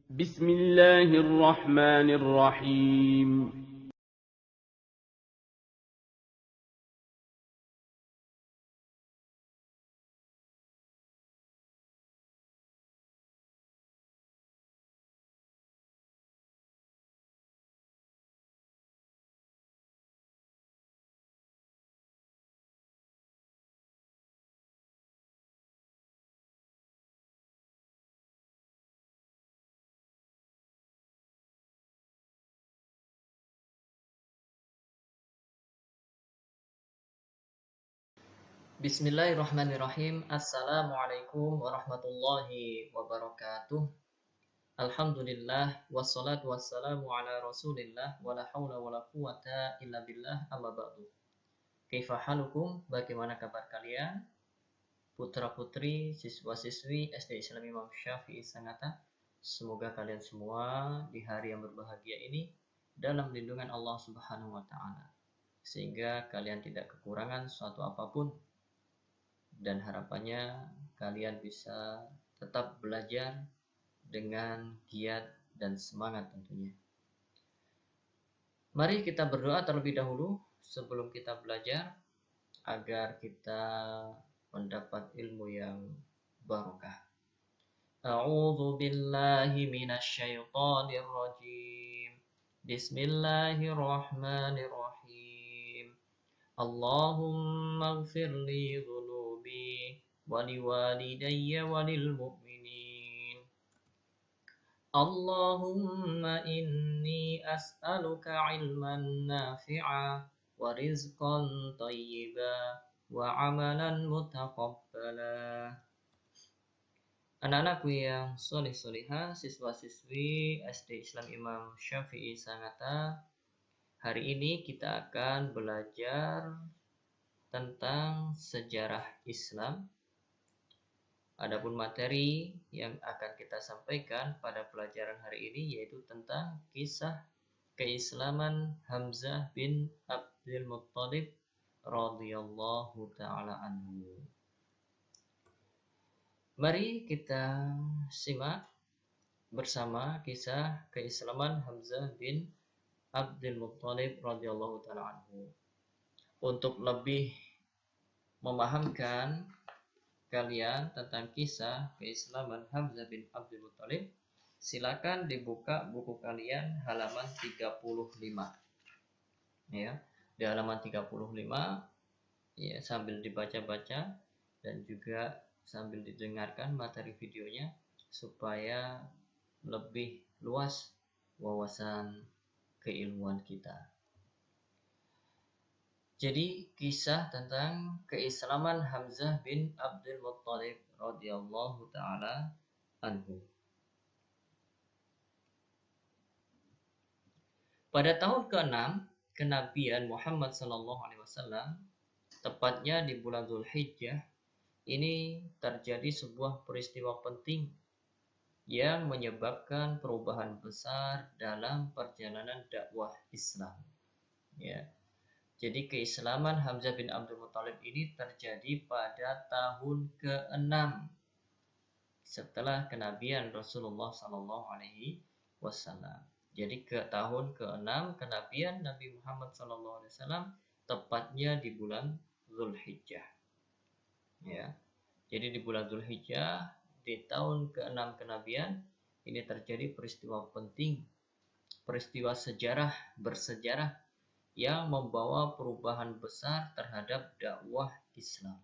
بسم الله الرحمن الرحيم. Bismillahirrahmanirrahim. Assalamualaikum warahmatullahi wabarakatuh. Alhamdulillah wassalatu wassalamu ala Rasulillah wala haula wala quwata illa billah amma ba'du. Kaifa halukum? Bagaimana kabar kalian? Putra-putri, siswa-siswi SD Islam Imam Syafi'i Sangatta. Semoga kalian semua di hari yang berbahagia ini dalam lindungan Allah Subhanahu wa taala, sehingga kalian tidak kekurangan suatu apapun, dan harapannya kalian bisa tetap belajar dengan giat dan semangat tentunya. Mari kita berdoa terlebih dahulu sebelum kita belajar agar kita mendapat ilmu yang barokah. A'udzu billahi minasy syaithanir rajim. Bismillahirrahmanirrahim. Allahumma ighfir li dhunubi wa liwalidayya wa lil mu'minin. Allahumma inni as'aluka ilman nafi'a wa rizqan thayyiba wa amalan mutaqabbala. Anak-anakku yang soleh-solehah, siswa-siswi SD Islam Imam Syafi'i Sangatta, hari ini kita akan belajar tentang sejarah Islam. Adapun materi yang akan kita sampaikan pada pelajaran hari ini yaitu tentang kisah keislaman Hamzah bin Abdul Muttalib radhiyallahu taala anhu. Mari kita simak bersama kisah keislaman Hamzah bin Abdul Muttalib radhiyallahu taala anhu. Untuk lebih memahamkan kalian tentang kisah keislaman Hamzah bin Abdul Muttalib, silakan dibuka buku kalian halaman 35. Ya, di halaman 35 ya, sambil dibaca-baca dan juga sambil didengarkan materi videonya supaya lebih luas wawasan keilmuan kita. Jadi kisah tentang keislaman Hamzah bin Abdul Muttalib radhiyallahu taala anhu. Pada tahun ke-6 kenabian Muhammad sallallahu alaihi wasallam, tepatnya di bulan Dzulhijjah, ini terjadi sebuah peristiwa penting yang menyebabkan perubahan besar dalam perjalanan dakwah Islam. Ya. Jadi keislaman Hamzah bin Abdul Muttalib ini terjadi pada tahun ke-6 setelah kenabian Rasulullah Sallallahu Alaihi Wasallam. Jadi ke tahun ke-6 kenabian Nabi Muhammad Sallallahu Alaihi Wasallam, tepatnya di bulan Dzulhijjah. Ya, jadi di bulan Dzulhijjah di tahun ke-6 kenabian ini terjadi peristiwa penting, peristiwa bersejarah yang membawa perubahan besar terhadap dakwah Islam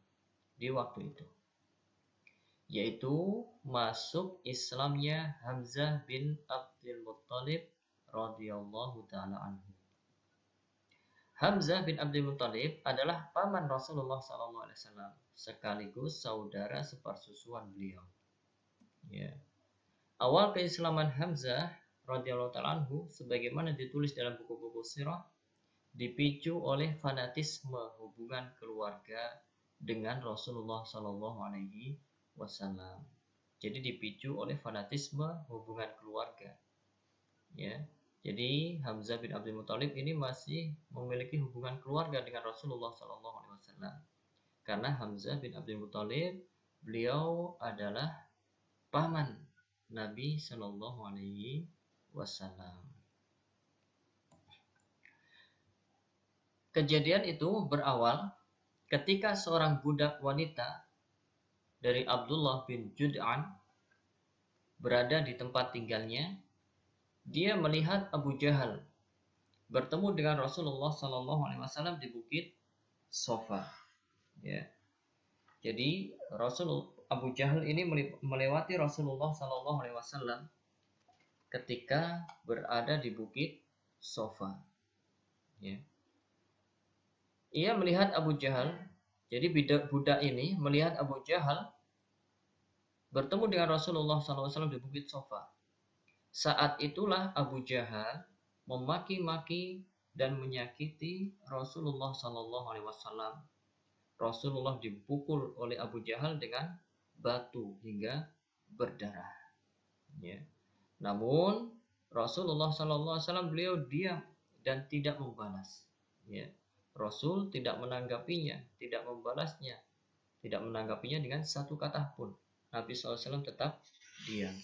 di waktu itu, yaitu masuk Islamnya Hamzah bin Abdul Muttalib radhiyallahu taala anhu. Hamzah bin Abdul Muttalib adalah paman Rasulullah SAW sekaligus saudara sepersusuan beliau. Ya. Awal keislaman Hamzah radhiyallahu taala anhu, sebagaimana ditulis dalam buku-buku sirah, dipicu oleh fanatisme hubungan keluarga dengan Rasulullah Shallallahu Alaihi Wasallam. Jadi dipicu oleh fanatisme hubungan keluarga. Ya, jadi Hamzah bin Abdul Muttalib ini masih memiliki hubungan keluarga dengan Rasulullah Shallallahu Alaihi Wasallam. Karena Hamzah bin Abdul Muttalib beliau adalah paman Nabi Shallallahu Alaihi Wasallam. Kejadian itu berawal ketika seorang budak wanita dari Abdullah bin Jud'an berada di tempat tinggalnya. Dia melihat Abu Jahal bertemu dengan Rasulullah Shallallahu Alaihi Wasallam di bukit Sofa. Ya. Jadi Abu Jahal ini melewati Rasulullah Shallallahu Alaihi Wasallam ketika berada di bukit Sofa. Ya. Ia melihat Abu Jahal. Jadi budak ini melihat Abu Jahal bertemu dengan Rasulullah SAW di bukit Sofa. Saat itulah Abu Jahal memaki-maki dan menyakiti Rasulullah SAW. Rasulullah dipukul oleh Abu Jahal dengan batu hingga berdarah. Ya. Namun Rasulullah SAW beliau diam dan tidak membalas. Ya. Rasul tidak menanggapinya, tidak membalasnya, tidak menanggapinya dengan satu kata pun. Nabi SAW tetap diam.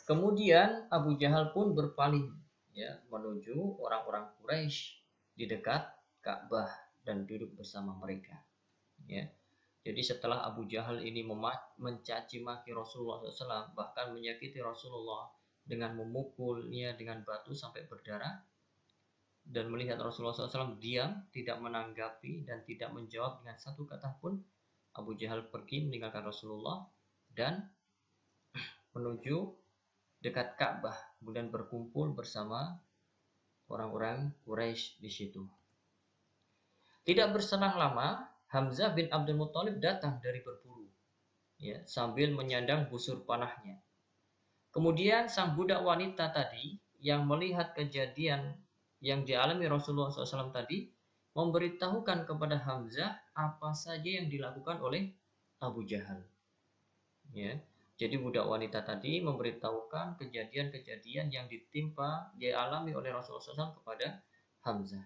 Kemudian Abu Jahal pun berpaling, ya, menuju orang-orang Quraisy di dekat Ka'bah dan duduk bersama mereka. Ya. Jadi setelah Abu Jahal ini mencaci maki Rasulullah SAW, bahkan menyakiti Rasulullah dengan memukulnya dengan batu sampai berdarah, dan melihat Rasulullah SAW diam, tidak menanggapi dan tidak menjawab dengan satu kata pun, Abu Jahal pergi meninggalkan Rasulullah dan menuju dekat Ka'bah, kemudian berkumpul bersama orang-orang Quraisy di situ. Tidak berselang lama, Hamzah bin Abdul Muthalib datang dari berburu, ya, sambil menyandang busur panahnya. Kemudian sang budak wanita tadi yang melihat kejadian yang dialami Rasulullah SAW tadi memberitahukan kepada Hamzah apa saja yang dilakukan oleh Abu Jahal. Ya. Jadi budak wanita tadi memberitahukan kejadian-kejadian yang dialami oleh Rasulullah SAW kepada Hamzah.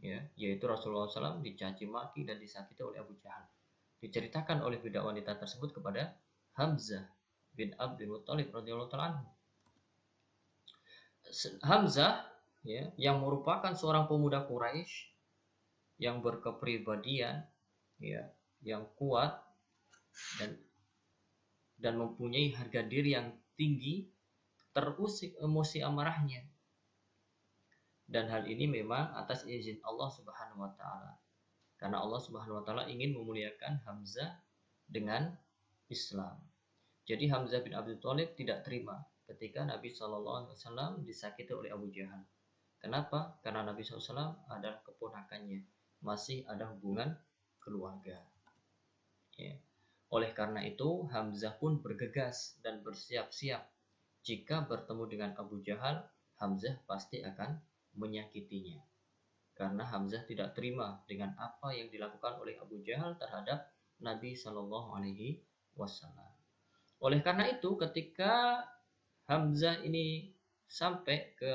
Ya, yaitu Rasulullah SAW dicaci maki dan disakiti oleh Abu Jahal. Diceritakan oleh budak wanita tersebut kepada Hamzah bin Abdul Muthalib radhiyallahu anhu. Hamzah, ya, yang merupakan seorang pemuda Quraisy yang berkepribadian, ya, yang kuat dan mempunyai harga diri yang tinggi, terusik emosi amarahnya. Dan hal ini memang atas izin Allah Subhanahu wa taala. Karena Allah Subhanahu wa taala ingin memuliakan Hamzah dengan Islam. Jadi Hamzah bin Abdul Thalib tidak terima ketika Nabi SAW disakiti oleh Abu Jahal. Kenapa? Karena Nabi SAW adalah keponakannya, masih ada hubungan keluarga. Ya. Oleh karena itu, Hamzah pun bergegas dan bersiap-siap. Jika bertemu dengan Abu Jahal, Hamzah pasti akan menyakitinya. Karena Hamzah tidak terima dengan apa yang dilakukan oleh Abu Jahal terhadap Nabi Shallallahu Alaihi Wasallam. Oleh karena itu, ketika Hamzah ini sampai ke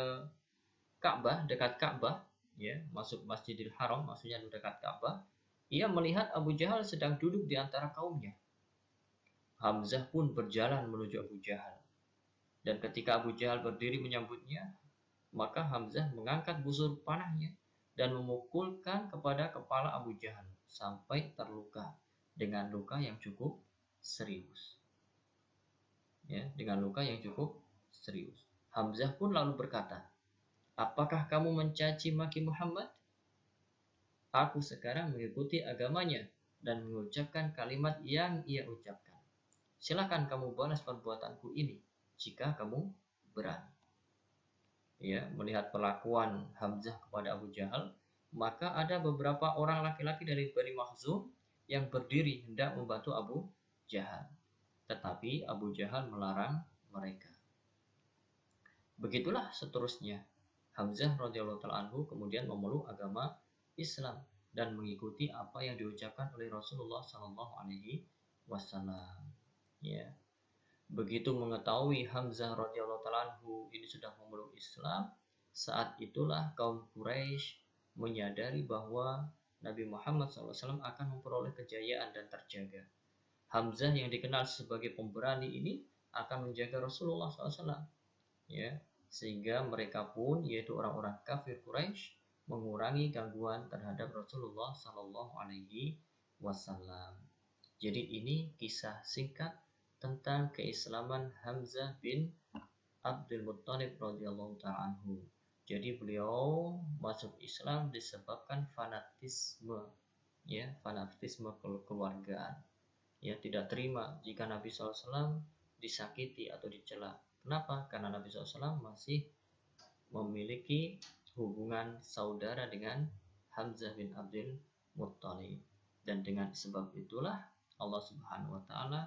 Ka'bah, dekat Ka'bah, ya, masuk Masjidil Haram, maksudnya dekat Ka'bah, ia melihat Abu Jahal sedang duduk di antara kaumnya. Hamzah pun berjalan menuju Abu Jahal. Dan ketika Abu Jahal berdiri menyambutnya, maka Hamzah mengangkat busur panahnya dan memukulkan kepada kepala Abu Jahal sampai terluka dengan luka yang cukup serius. Ya, dengan luka yang cukup serius. Hamzah pun lalu berkata, "Apakah kamu mencaci maki Muhammad? Aku sekarang mengikuti agamanya dan mengucapkan kalimat yang ia ucapkan. Silakan kamu balas perbuatanku ini jika kamu berani." Ya, melihat perlakuan Hamzah kepada Abu Jahal, maka ada beberapa orang laki-laki dari Bani Makhzum yang berdiri hendak membantu Abu Jahal. Tetapi Abu Jahal melarang mereka. Begitulah seterusnya. Hamzah radhiyallahu anhu kemudian memeluk agama Islam dan mengikuti apa yang diucapkan oleh Rasulullah Sallallahu Alaihi Wasallam. Ya, begitu mengetahui Hamzah radhiyallahu anhu ini sudah memeluk Islam, saat itulah kaum Quraisy menyadari bahwa Nabi Muhammad SAW akan memperoleh kejayaan dan terjaga. Hamzah yang dikenal sebagai pemberani ini akan menjaga Rasulullah SAW, ya, sehingga mereka pun, yaitu orang-orang kafir Quraisy, mengurangi gangguan terhadap Rasulullah Shallallahu Alaihi Wasallam. Jadi ini kisah singkat tentang keislaman Hamzah bin Abdul Muttalib radhiyallahu ta'ala anhu. Jadi beliau masuk Islam disebabkan fanatisme, ya, fanatisme keluargaan. Ya, tidak terima jika Nabi SAW disakiti atau dicela. Kenapa? Karena Nabi SAW masih memiliki hubungan saudara dengan Hamzah bin Abdul Muttalib. Dan dengan sebab itulah Allah Subhanahu wa taala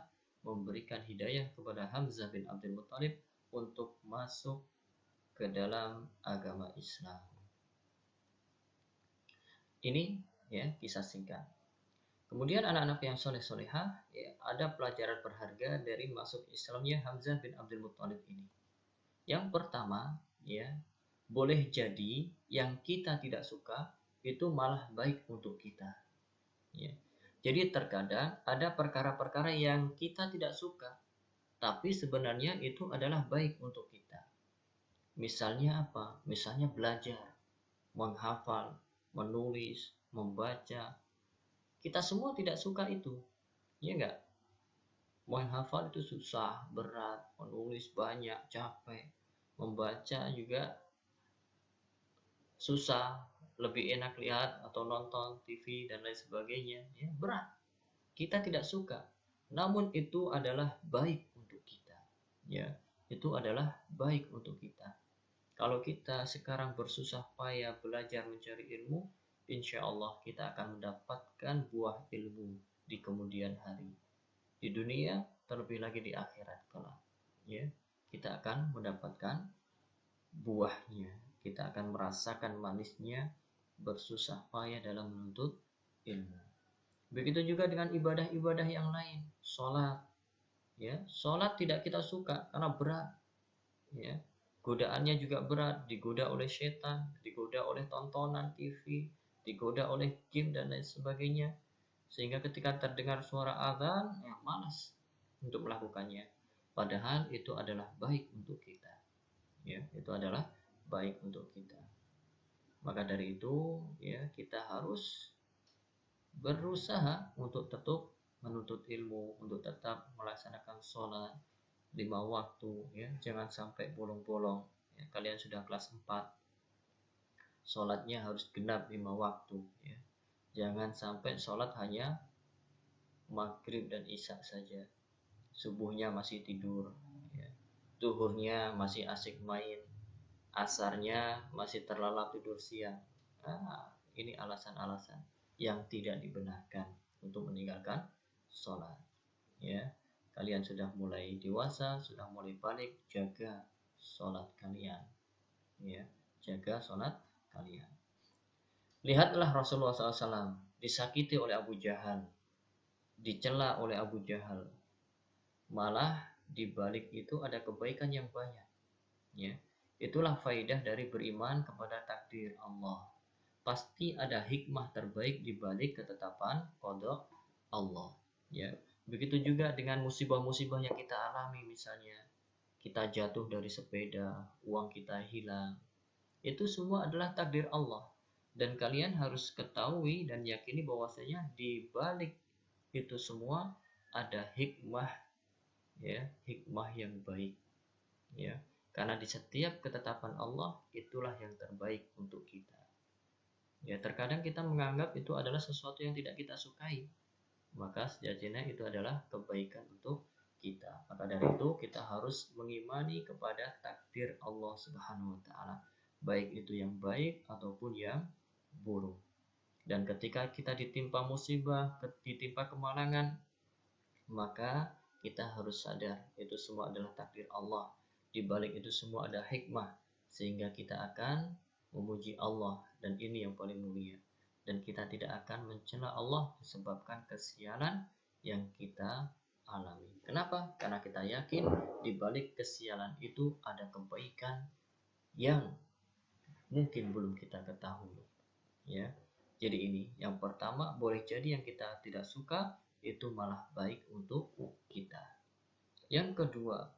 memberikan hidayah kepada Hamzah bin Abdul Muttalib untuk masuk ke dalam agama Islam. Ini ya kisah singkat. Kemudian anak-anak yang soleh-solehah, ya, ada pelajaran berharga dari masuk Islamnya Hamzah bin Abdul Muttalib ini. Yang pertama, ya, boleh jadi yang kita tidak suka itu malah baik untuk kita. Ya. Jadi terkadang ada perkara-perkara yang kita tidak suka, tapi sebenarnya itu adalah baik untuk kita. Misalnya apa? Misalnya belajar, menghafal, menulis, membaca. Kita semua tidak suka itu, ya enggak? Menghafal itu susah, berat, menulis banyak, capek. Membaca juga susah, lebih enak lihat atau nonton TV dan lain sebagainya, ya, berat. Kita tidak suka, namun itu adalah baik untuk kita, ya, itu adalah baik untuk kita. Kalau kita sekarang bersusah payah belajar mencari ilmu, insya Allah kita akan mendapatkan buah ilmu di kemudian hari, di dunia terlebih lagi di akhirat kelak, ya, kita akan mendapatkan buahnya, kita akan merasakan manisnya bersusah payah dalam menuntut ilmu. Begitu juga dengan ibadah-ibadah yang lain, sholat, ya, sholat tidak kita suka karena berat, ya, godaannya juga berat, digoda oleh setan, digoda oleh tontonan TV, digoda oleh game dan lain sebagainya, sehingga ketika terdengar suara azan, ya, malas untuk melakukannya. Padahal itu adalah baik untuk kita, ya, itu adalah baik untuk kita. Maka dari itu, ya, kita harus berusaha untuk tetap menuntut ilmu, untuk tetap melaksanakan sholat 5 waktu, ya, jangan sampai bolong-bolong. Ya, kalian sudah kelas 4, sholatnya harus genap 5 waktu, ya. Jangan sampai sholat hanya maghrib dan isya saja, subuhnya masih tidur, ya. Zuhurnya masih asik main, asarnya masih terlelap tidur siang. Ini alasan-alasan yang tidak dibenarkan untuk meninggalkan sholat, ya. Kalian sudah mulai dewasa, sudah mulai balik, jaga sholat kalian, ya, jaga sholat kalian. Lihatlah Rasulullah SAW disakiti oleh Abu Jahal, dicela oleh Abu Jahal, malah di balik itu ada kebaikan yang banyak, ya. Itulah faidah dari beriman kepada takdir Allah. Pasti ada hikmah terbaik di balik ketetapan qada Allah, ya. Begitu juga dengan musibah-musibah yang kita alami, misalnya kita jatuh dari sepeda, uang kita hilang. Itu semua adalah takdir Allah. Dan kalian harus ketahui dan yakini bahwasanya di balik itu semua ada hikmah, ya, hikmah yang baik, ya. Karena di setiap ketetapan Allah itulah yang terbaik untuk kita. Ya, terkadang kita menganggap itu adalah sesuatu yang tidak kita sukai, maka sejatinya itu adalah kebaikan untuk kita. Maka dari itu kita harus mengimani kepada takdir Allah Subhanahu wa taala, baik itu yang baik ataupun yang buruk. Dan ketika kita ditimpa musibah, ditimpa kemalangan, maka kita harus sadar itu semua adalah takdir Allah. Di balik itu semua ada hikmah, sehingga kita akan memuji Allah, dan ini yang paling mulia. Dan kita tidak akan mencela Allah disebabkan kesialan yang kita alami. Kenapa? Karena kita yakin di balik kesialan itu ada kebaikan yang mungkin belum kita ketahui, ya. Jadi ini yang pertama, boleh jadi yang kita tidak suka itu malah baik untuk kita. Yang kedua,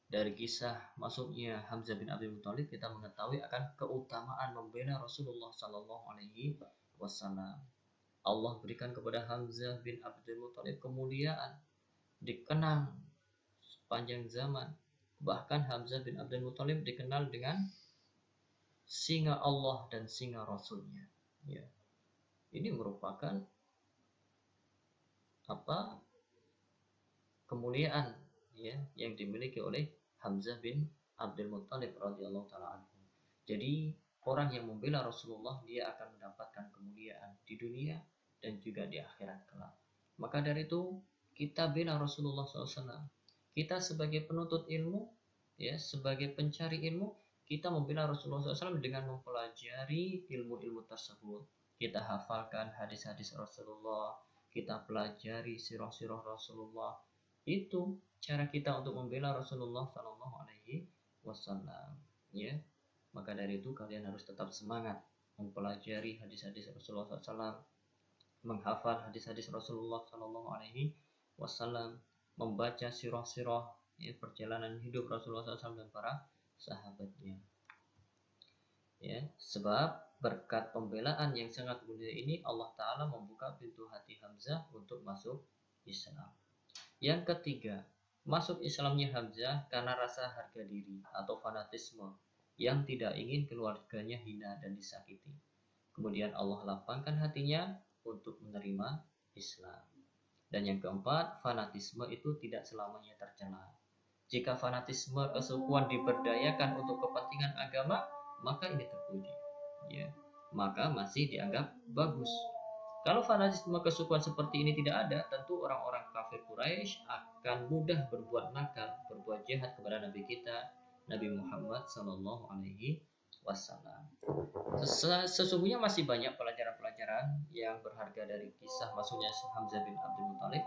dari kisah masuknya Hamzah bin Abdul Muthalib kita mengetahui akan keutamaan membela Rasulullah Shallallahu Alaihi Wasallam. Allah berikan kepada Hamzah bin Abdul Muthalib kemuliaan, dikenang sepanjang zaman. Bahkan Hamzah bin Abdul Muthalib dikenal dengan singa Allah dan singa Rasulnya. Ya. Ini merupakan kemuliaan ya yang dimiliki oleh Hamzah bin Abdul Muthalib radhiyallahu taala anhu. Jadi orang yang membela Rasulullah dia akan mendapatkan kemuliaan di dunia dan juga di akhirat kelak. Maka dari itu kita bela Rasulullah SAW. Kita sebagai penuntut ilmu, ya sebagai pencari ilmu, kita membela Rasulullah SAW dengan mempelajari ilmu-ilmu tersebut. Kita hafalkan hadis-hadis Rasulullah, kita pelajari sirah-sirah Rasulullah. Itu cara kita untuk membela Rasulullah Sallallahu Alaihi Wasallam. Ya, maka dari itu kalian harus tetap semangat mempelajari hadis-hadis Rasulullah SAW, menghafal hadis-hadis Rasulullah Sallallahu Alaihi Wasallam, membaca sirah-sirah ya, perjalanan hidup Rasulullah SAW dan para sahabatnya. Ya, sebab berkat pembelaan yang sangat mulia ini Allah Ta'ala membuka pintu hati Hamzah untuk masuk Islam. Yang ketiga, masuk Islamnya Hamzah karena rasa harga diri atau fanatisme yang tidak ingin keluarganya hina dan disakiti. Kemudian Allah lapangkan hatinya untuk menerima Islam. Dan yang keempat, fanatisme itu tidak selamanya tercela. Jika fanatisme kesukuan diberdayakan untuk kepentingan agama, maka ini terpuji. Ya, maka masih dianggap bagus. Kalau fanatisme kesukuan seperti ini tidak ada, tentu orang-orang kafir Quraisy akan mudah berbuat nakal, berbuat jahat kepada Nabi kita, Nabi Muhammad Sallallahu Alaihi Wasallam. Sesungguhnya masih banyak pelajaran-pelajaran yang berharga dari kisah masuknya Hamzah bin Abdul Muthalib.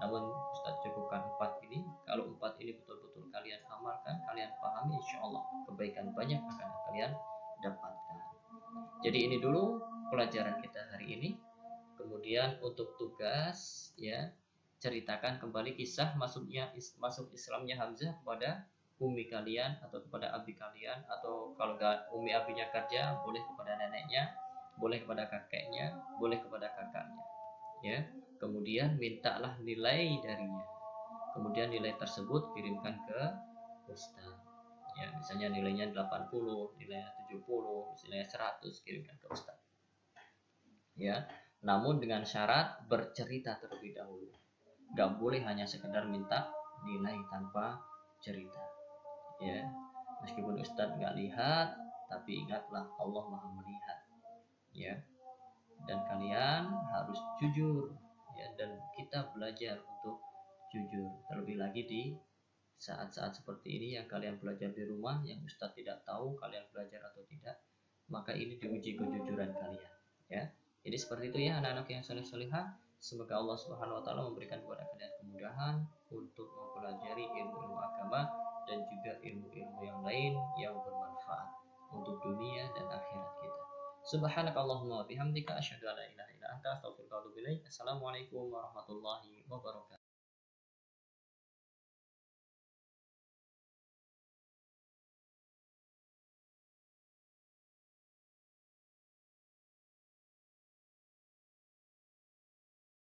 Namun Ustaz cukupkan 4 ini. Kalau 4 ini betul-betul kalian amalkan, kalian pahami, insya Allah kebaikan banyak akan kalian dapatkan. Jadi ini dulu pelajaran kita hari ini. Kemudian untuk tugas ya, ceritakan kembali kisah masuk Islamnya Hamzah kepada umi kalian atau kepada abi kalian, atau kalau nggak umi abinya kerja boleh kepada neneknya, boleh kepada kakeknya, boleh kepada kakaknya ya. Kemudian mintalah nilai darinya, kemudian nilai tersebut kirimkan ke ustaz ya, misalnya nilainya 80, nilainya 70, nilainya 100, kirimkan ke ustaz ya. Namun dengan syarat bercerita terlebih dahulu, gak boleh hanya sekedar minta nilai tanpa cerita ya. Meskipun ustaz gak lihat, tapi ingatlah Allah maha melihat ya. Dan kalian harus jujur ya, dan kita belajar untuk jujur, terlebih lagi di saat-saat seperti ini yang kalian belajar di rumah, yang ustaz tidak tahu kalian belajar atau tidak, maka ini diuji kejujuran kalian ya. Jadi seperti itu ya anak-anak yang saleh-salehah. Semoga Allah Subhanahu wa taala memberikan kepada kalian kemudahan untuk mempelajari ilmu-ilmu agama dan juga ilmu-ilmu yang lain yang bermanfaat untuk dunia dan akhirat kita. Subhanakallahumma wa bihamdika asyhadu an la ilaha illa anta astaghfiruka wa atubu ilaik. Assalamualaikum warahmatullahi wabarakatuh.